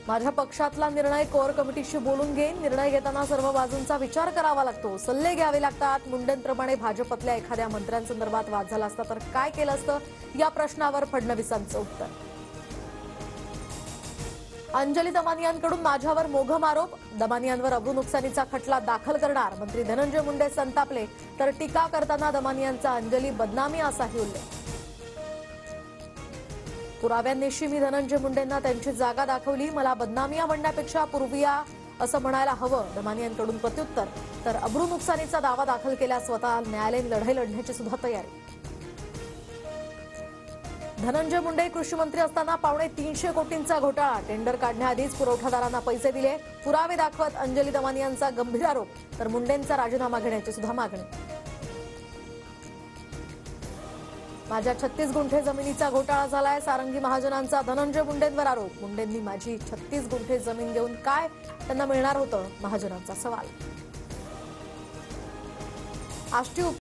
माझ्या पक्षातला निर्णय कोर कमिटीशी बोलून घेईन. निर्णय घेताना सर्व बाजूंचा विचार करावा लागतो. सल्ले घ्यावे लागतात. मुंडेंप्रमाणे भाजपतल्या एखाद्या मंत्र्यांसंदर्भात वाद झाला असता तर काय केलं असतं, या प्रश्नावर फडणवीसांचं उत्तर. अंजली दमानियांकडून माझ्यावर मोघम आरोप. दमानियांवर अब्रू नुकसानीचा खटला दाखल करणार. मंत्री धनंजय मुंडे संतापले, तर टीका करताना दमानियांचा अंजली बदनामी असाही उल्लेख. पुराव्यांनिशी मी धनंजय मुंडेंना त्यांची जागा दाखवली. मला बदनामिया म्हणण्यापेक्षा पूर्विया असं म्हणायला हवं. दमानियांकडून प्रत्युत्तर, तर अब्रू नुकसानीचा दावा दाखल केल्यास स्वतः न्यायालयीन लढाई लढण्याची सुद्धा तयारी. धनंजय मुंडे कृषी मंत्री असताना 350 कोटींचा घोटाळा. टेंडर काढण्याआधीच पुरवठादारांना पैसे दिले. पुरावे दाखवत अंजली दमानियांचा गंभीर आरोप, तर मुंडेंचा राजीनामा घेण्याची सुद्धा मागणी. माझ्या 36 गुंठे जमिनीचा घोटाळा झालाय. सारंगी महाजनांचा धनंजय मुंडेंवर आरोप. मुंडेंनी माझी 36 गुंठे जमीन घेऊन काय त्यांना मिळणार होतं, महाजनांचा सवाल. आष्टी